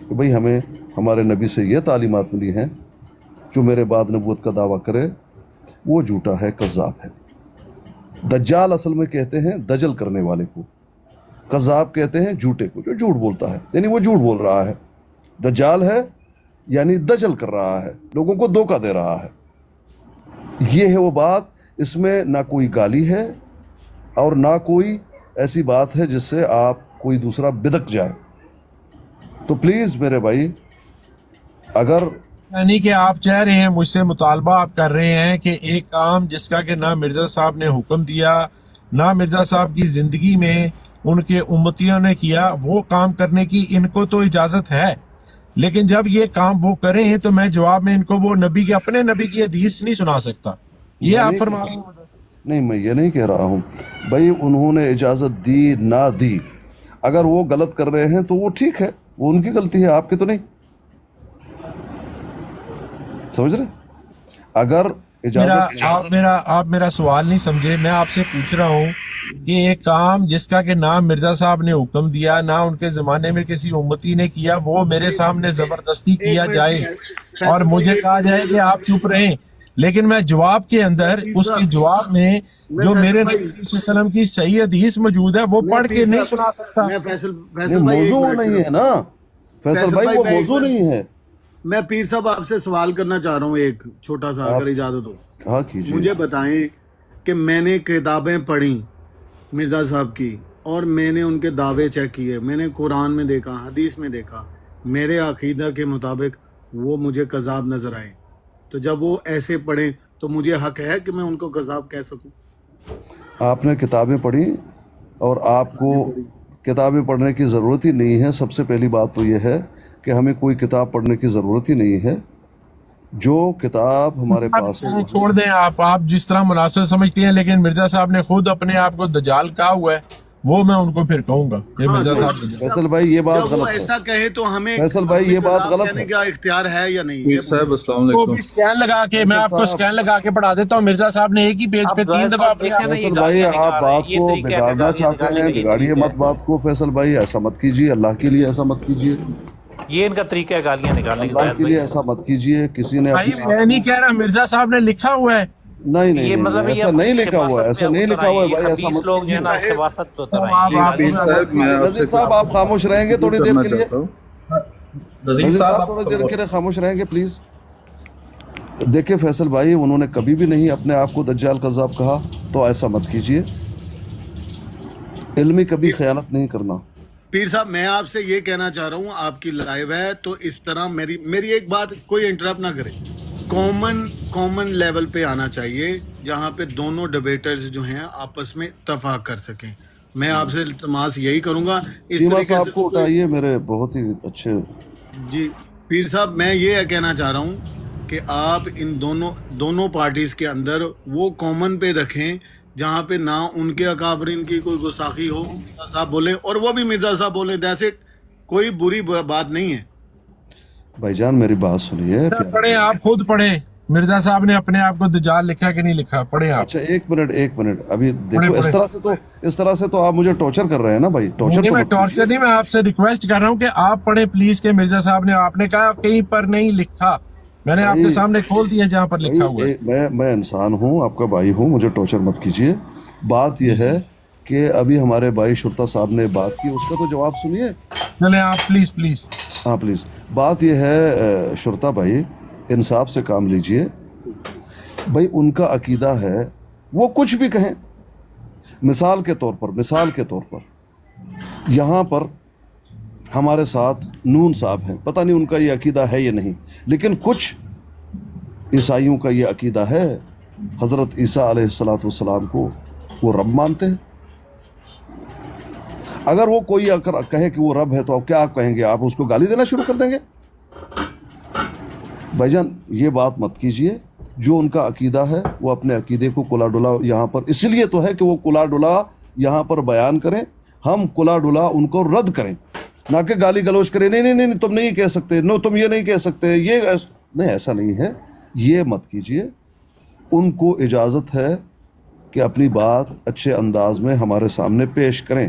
کہ بھئی ہمیں ہمارے نبی سے یہ تعلیمات ملی ہیں، جو میرے بعد نبوت کا دعویٰ کرے وہ جھوٹا ہے، کذاب ہے۔ دجال اصل میں کہتے ہیں دجل کرنے والے کو، کذاب کہتے ہیں جھوٹے کو، جو جھوٹ بولتا ہے، یعنی وہ جھوٹ بول رہا ہے۔ دجال ہے یعنی دجل کر رہا ہے، لوگوں کو دھوکہ دے رہا ہے۔ یہ ہے وہ بات، اس میں نہ کوئی گالی ہے اور نہ کوئی ایسی بات ہے جس سے آپ کوئی دوسرا بدک جائے۔ تو پلیز میرے بھائی، اگر یعنی کہ آپ چاہ رہے ہیں، مجھ سے مطالبہ آپ کر رہے ہیں کہ ایک کام جس کا کہ نہ مرزا صاحب نے حکم دیا، نہ مرزا صاحب کی زندگی میں ان کے امتیوں نے کیا، وہ کام کرنے کی ان کو تو اجازت ہے، لیکن جب یہ کام وہ کریں ہیں تو میں جواب میں ان کو وہ نبی کے اپنے نبی کی حدیث نہیں سنا سکتا۔ یہ آپ فرما رہے ہیں؟ نہیں، میں یہ نہیں کہہ رہا ہوں بھائی انہوں نے اجازت دی نہ دی، اگر وہ غلط کر رہے ہیں تو وہ ٹھیک ہے، وہ ان کی غلطی ہے، آپ کی تو نہیں، سمجھ رہے؟ اگر اجازت آپ میرا سوال نہیں سمجھے، میں آپ سے پوچھ رہا ہوں کہ ایک کام جس کا کہ نہ مرزا صاحب نے حکم دیا، نہ ان کے زمانے میں کسی امتی نے کیا، وہ میرے سامنے زبردستی کیا جائے اور مجھے کہا جائے کہ آپ چپ رہیں، لیکن میں جواب کے اندر اس کی جواب میں جو میرے نبی صلی اللہ علیہ وسلم کی صحیح حدیث موجود ہے وہ پڑھ کے نہیں سنا سکتا۔ موضوع نہیں ہے نا فیصل بھائی، وہ موضوع نہیں ہے۔ میں پیر صاحب آپ سے سوال کرنا چاہ رہا ہوں، ایک چھوٹا سا، اگر اجازت ہو۔ ہاں کیجیے۔ مجھے بتائیں کہ میں نے کتابیں پڑھی مرزا صاحب کی اور میں نے ان کے دعوے چیک کیے، میں نے قرآن میں دیکھا، حدیث میں دیکھا، میرے عقیدہ کے مطابق وہ مجھے کذاب نظر آئے، تو جب وہ ایسے پڑھیں تو مجھے حق ہے کہ میں ان کو کذاب کہہ سکوں؟ آپ نے کتابیں پڑھی اور آپ کو کتابیں پڑھنے کی ضرورت ہی نہیں ہے۔ سب سے پہلی بات تو یہ ہے کہ ہمیں کوئی کتاب پڑھنے کی ضرورت ہی نہیں ہے، جو کتاب ہمارے پاس ہے۔ چھوڑ دیں آپ جس طرح مناسب سمجھتے ہیں، لیکن مرزا صاحب نے خود اپنے آپ کو دجال کہا ہوا ہے، وہ میں ان کو پھر کہوں گا کہ مرزا صاحب دجال۔ فیصل بھائی یہ بات جب وہ غلط ہے، ایسا کہے تو ہمیں فیصل بھائی یہ بات غلط کہنے ہے۔ کا اختیار ہے یا نہیں؟ پیر صاحب السلام وہ علیکم۔ بھی سکین لگا کے، میں آپ کو سکین لگا کے پڑھا دیتا ہوں، مرزا صاحب نے ایک ہی پیج پہ 3 دفعہ اپنے آپ فیصل بھائی آپ بات کو بگاڑنا چاہتے ہیں، بگاڑیے مت بات کو۔ فیصل بھائی ایسا مت کیجیے، اللہ کے لیے ایسا مت کیجیے، یہ ان کا طریقہ ہے گالیاں نکالنے کا۔ اللہ کے لیے ایسا مت کیجیے۔ کسی نے بھائی میں نہیں کہہ رہا، مرزا صاحب نے لکھا ہوا ہے۔ نہیں نہیں نہیں، ایسا نہیں لکھا ہوا ہے، ایسا نہیں لکھا ہوا ہے بھائی، ایسا مت لوگ جو ہے نا کیجیے۔ خباثت پہ اتر آئیں گے۔ پیر صاحب میں آپ سے نذیر صاحب آپ خاموش رہیں گے تھوڑی دیر کے لیے؟ نذیر نذیر صاحب صاحب تھوڑی دیر کے لیے خاموش رہیں گے پلیز؟ دیکھیں فیصل بھائی، انہوں نے کبھی بھی نہیں اپنے آپ کو دجال کذاب کہا، تو ایسا مت کیجیے، علمی کبھی خیانت نہیں کرنا۔ پیر صاحب میں آپ سے یہ کہنا چاہ رہا ہوں، آپ کی لائیو ہے تو اس طرح میری ایک بات کوئی انٹرپٹ نہ کرے، کامن لیول پہ آنا چاہیے جہاں پہ دونوں ڈیبیٹرز جو ہیں آپس میں اتفاق کر سکیں۔ میں آپ سے التماس یہی کروں گا اس دیما طریقے صاحب سے۔ کو اٹھائیے، میرے بہت ہی اچھے۔ جی پیر صاحب میں یہ کہنا چاہ رہا ہوں کہ آپ ان دونوں پارٹیز کے اندر وہ کامن پہ رکھیں جہاں پہ نہ ان کے اکابرین کی کوئی گستاخی ہو، مرزا صاحب بولے اور وہ بھی مرزا صاحب بولے، دیٹس اٹ، کوئی بری بات نہیں ہے۔ بھائی جان میری بات سنیے۔ پڑھیں، آپ خود پڑھیں، مرزا صاحب نے اپنے آپ کو دجال لکھا کہ نہیں لکھا، پڑھیں آپ۔ اچھا ایک منٹ ابھی دیکھو، اس طرح سے تو آپ مجھے ٹارچر کر رہے ہیں نا بھائی، ٹارچر نہیں، تو میں مت ٹارچر نہیں، میں آپ سے ریکویسٹ کر رہا ہوں کہ آپ پڑھیں پلیز، کہ مرزا صاحب نے، آپ نے کہا کہیں پر نہیں لکھا، میں نے آپ کے سامنے کھول دیا جہاں پر لکھا ہوا ہے۔ میں انسان ہوں، آپ کا بھائی ہوں، مجھے ٹارچر مت کیجیے۔ بات یہ ہے کہ ابھی ہمارے بھائی شرطا صاحب نے بات کی، اس کا تو جواب سنیے۔ چلیں آپ پلیز۔ ہاں پلیز، بات یہ ہے شرطا بھائی، انصاف سے کام لیجئے بھائی، ان کا عقیدہ ہے، وہ کچھ بھی کہیں، مثال کے طور پر یہاں پر ہمارے ساتھ نون صاحب ہیں، پتہ نہیں ان کا یہ عقیدہ ہے یا نہیں، لیکن کچھ عیسائیوں کا یہ عقیدہ ہے، حضرت عیسیٰ علیہ السلام کو وہ رب مانتے ہیں۔ اگر وہ کوئی کہے کہ وہ رب ہے تو آپ کیا کہیں گے؟ آپ اس کو گالی دینا شروع کر دیں گے؟ بھائی جان یہ بات مت کیجئے، جو ان کا عقیدہ ہے وہ اپنے عقیدے کو کلا ڈلا یہاں پر اس لیے تو ہے کہ وہ کلا ڈلا یہاں پر بیان کریں، ہم کلا ڈلا ان کو رد کریں، نہ کہ گالی گلوچ کریں، نہیں تم نہیں کہہ سکتے، نو تم یہ نہیں کہہ سکتے، یہ نہیں، ایسا نہیں ہے، یہ مت کیجئے۔ ان کو اجازت ہے کہ اپنی بات اچھے انداز میں ہمارے سامنے پیش کریں،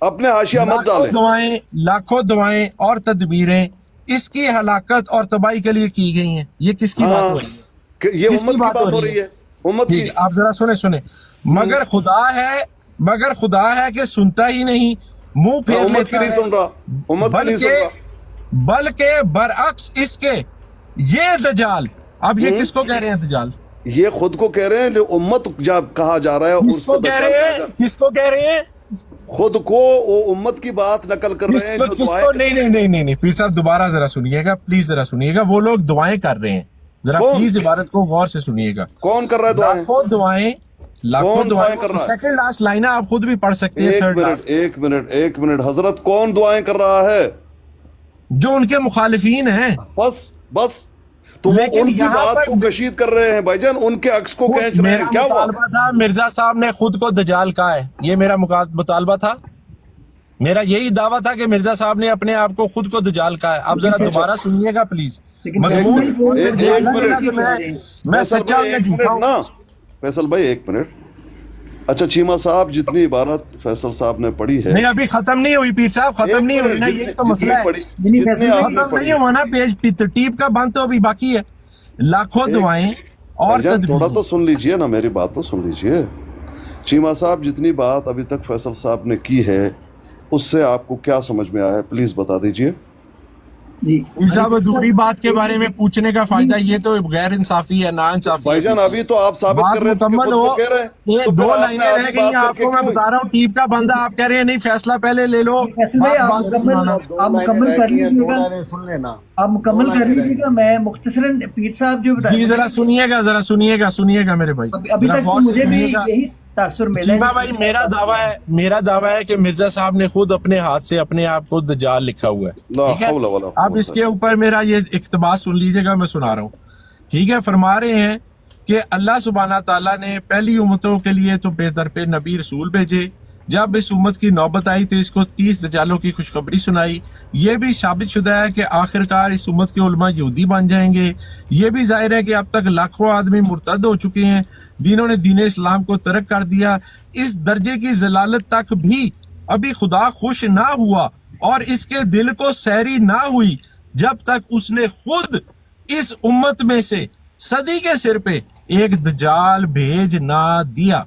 اپنے حاشیہ مت ڈالیں. لاکھوں دعائیں اور تدبیریں اس کی ہلاکت اور تباہی کے لیے کی گئی ہیں. یہ کس کی بات ہو رہی ہے؟ کہ یہ امت کی بات ہو رہی ہے. امت کی. آپ ذرا سنیں مگر خدا ہے کہ سنتا ہی نہیں, منہ پھیر امت کی لیتا نہیں سن رہا, امت کی نہیں سن رہا. بلکہ برعکس اس کے یہ دجال. اب یہ کس کو کہہ رہے ہیں دجال؟ یہ خود کو کہہ رہے ہیں جو امت جب کہا جا رہا ہے کس کو کہہ رہے ہیں خود کو وہ امت کی بات نقل کر رہے ہیں. کس کو نہیں پیر صاحب دوبارہ ذرا سنیے گا پلیز, ذرا سنیے گا. وہ لوگ دعائیں کر رہے ہیں, ذرا پلیز عبارت کو غور سے سنیے گا. کون کر رہا ہے دعائیں؟ لاکھوں دعائیں کر رہا ہے؟ سیکنڈ لاسٹ لائن آپ خود بھی پڑھ سکتے ہیں. ایک منٹ حضرت, کون دعائیں کر رہا ہے؟ جو ان کے مخالفین ہیں. بس تو وہ ان کی بات کو کشید کر رہے ہیں بھائی جان, ان کے عکس کو کھینچ رہے ہیں. کیا مطالبہ تھا مرزا صاحب نے خود کو دجال کہا ہے, یہ میرا مطالبہ تھا, میرا یہی دعویٰ تھا کہ مرزا صاحب نے اپنے آپ کو خود کو دجال کہا ہے. اب ذرا دوبارہ سنیے گا پلیز. میں سچا ہوں. فیصل بھائی ایک منٹ. اچھا چیمہ صاحب, جتنی عبارت فیصل صاحب نے پڑھی ہے نہیں ابھی ختم نہیں ہوئی پیر صاحب, ختم نہیں ہوئی نا, یہی تو مسئلہ ہے. ختم نہیں ہوا نا, پیج ٹیپ کا بند تو ابھی باقی ہے. لاکھوں دعائیں اور تھوڑا تو سن لیجئے نا, میری بات تو سن لیجئے. چیمہ صاحب جتنی بات ابھی تک فیصل صاحب نے کی ہے اس سے آپ کو کیا سمجھ میں آیا ہے, پلیز بتا دیجئے. صاحب دوسری بات کے بارے میں پوچھنے کا فائدہ یہ تو غیر انصافی ہے, نا انصافی. بھائی جان ابھی تو آپ ثابت کر رہے تھے کہ خود کو کہہ رہے ہیں, یہ دو لائنیں رہ گئی ہیں. آپ کو میں بتا رہا ہوں ٹیپ کا بندہ, آپ کہہ رہے ہیں نہیں فیصلہ پہلے لے لو. آپ مکمل کر لیجیے گا. میں مختصراً پیر صاحب جو جی ذرا سنیے گا میرے بھائی. ابھی تک مجھے بھی یہی تاثر ملا ہے. بھائی میرا دعویٰ ہے کہ مرزا صاحب نے خود اپنے ہاتھ سے اپنے آپ کو دجال لکھا ہوا ہے. اب اس کے اوپر میرا یہ اقتباس سن لیجیے گا, میں سنا رہا ہوں. ٹھیک ہے, فرما رہے ہیں کہ اللہ سبحانہ تعالیٰ نے پہلی امتوں کے لیے تو بے طرفِ نبی رسول بھیجے. جب اس امت کی نوبت آئی تو اس کو 30 دجالوں کی خوشخبری سنائی. یہ بھی ثابت شدہ ہے کہ آخرکار اس امت کے علماء یہودی بن جائیں گے. یہ بھی ظاہر ہے کہ اب تک لاکھوں آدمی مرتد ہو چکے ہیں جنہوں نے دین اسلام کو ترک کر دیا. اس درجے کی ضلالت تک بھی ابھی خدا خوش نہ ہوا اور اس کے دل کو سیری نہ ہوئی جب تک اس نے خود اس امت میں سے صدی کے سر پہ ایک دجال بھیج نہ دیا.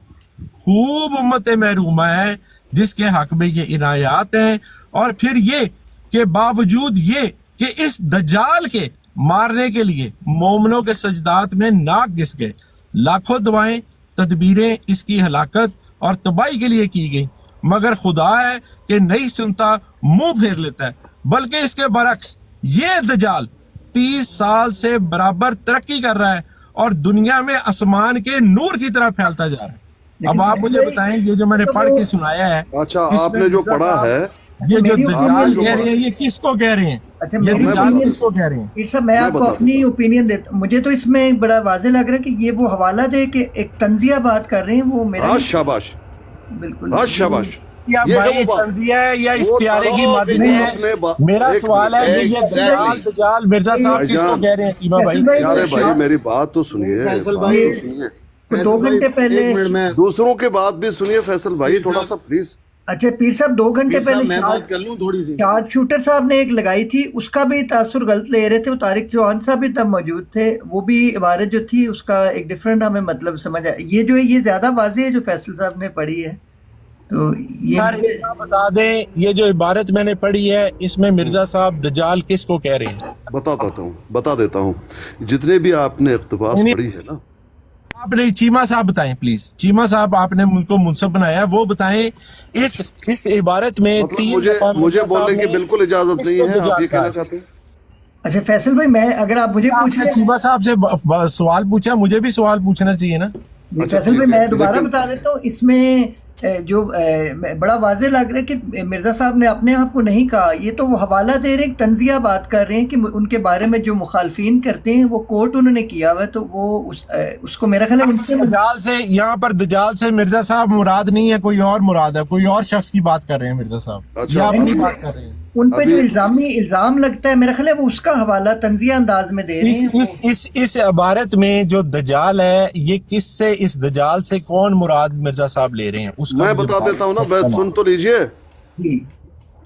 خوب امت محرومہ ہے جس کے حق میں یہ عنایات ہیں. اور پھر یہ کہ باوجود یہ کہ اس دجال کے مارنے کے لیے مومنوں کے سجدات میں ناک گھس گئے. لاکھوں دعائیں تدبیریں اس کی ہلاکت اور تباہی کے لیے کی گئی, مگر خدا ہے کہ نہیں سنتا, منہ پھیر لیتا ہے. بلکہ اس کے برعکس یہ دجال 30 سال سے برابر ترقی کر رہا ہے اور دنیا میں آسمان کے نور کی طرح پھیلتا جا رہا ہے. اب آپ مجھے بتائیں, یہ جو میں نے پڑھ کے سنایا ہے, اچھا آپ نے جو پڑھا ہے, یہ جو دجال کہہ رہے ہیں یہ کس کو کہہ رہے ہیں؟ یہ دجال کس کو کہہ رہے ہیں؟ پیر صاحب میں آپ کو اپنی اوپینین دیتا ہوں. مجھے تو اس میں بڑا واضح لگ رہا ہے کہ یہ وہ حوالہ دے کہ ایک تنزیہ بات کر رہے ہیں. وہ میرا شاباش, بالکل شاباش. یہ تنزیہ ہے یا استعارے کی مادی ہے؟ میرا سوال ہے کہ یہ دجال مرزا صاحب کس کو کہہ رہے ہیں؟ کیما بھائی پیارے بھائی میری بات تو سنیے, فیصل بھائی 2 گھنٹے پہلے دوسروں کے بات بھی سنیے. فیصل بھائی تھوڑا سا پلیز. اچھا پیر صاحب 2 گھنٹے پہلے میں بات کر لوں تھوڑی سی. شارپ شوٹر صاحب نے ایک لگائی تھی, اس کا بھی تاثر غلط لے رہے تھے. وہ طارق چوہان صاحب بھی تب موجود تھے. وہ بھی عبارت جو تھی اس کا ایک ڈفرینٹ ہمیں مطلب سمجھ آیا. یہ جو ہے یہ زیادہ واضح ہے جو فیصل صاحب نے پڑھی ہے. تو یہ بتا دیں, یہ جو عبارت میں نے پڑھی ہے اس میں مرزا صاحب دجال کس کو کہہ رہے ہیں؟ بتا دیتا ہوں. جتنے بھی آپ نے اقتباس پڑھی ہے نا, آپ نے چیمہ صاحب بتائیں پلیز. چیمہ صاحب آپ نے ان کو منصب بنایا, وہ بتائیں اس عبارت میں مجھے بولنے کی بالکل اجازت نہیں ہے. آپ یہ کہنا چاہتے ہیں؟ اچھا فیصل بھائی میں اگر آپ مجھے پوچھیں, چیمہ صاحب سے سوال پوچھا, مجھے بھی سوال پوچھنا چاہیے نا. فیصل بھائی میں دوبارہ بتا دیتا ہوں. اس میں جو بڑا واضح لگ رہا ہے کہ مرزا صاحب نے اپنے آپ کو نہیں کہا. یہ تو وہ حوالہ دے رہے ہیں, تنزیہ بات کر رہے ہیں کہ ان کے بارے میں جو مخالفین کرتے ہیں وہ کوٹ انہوں نے کیا ہوا ہے. تو وہ اس کو میرا خیال ہے ان سے دجال سے, یہاں پر دجال سے مرزا صاحب مراد نہیں ہے, کوئی اور مراد ہے, کوئی اور شخص کی بات کر رہے ہیں مرزا صاحب. یہ آپ کی بات کر رہے ہیں. ان پہ جو الزام لگتا ہے میرا خیال ہے وہ اس کا حوالہ تنزیہ انداز میں دے رہے ہیں. اس عبارت میں جو دجال ہے یہ کس سے, اس دجال سے کون مراد مرزا صاحب لے رہے ہیں؟ اس میں بتا دیتا ہوں نا, سن تو لیجئے. جی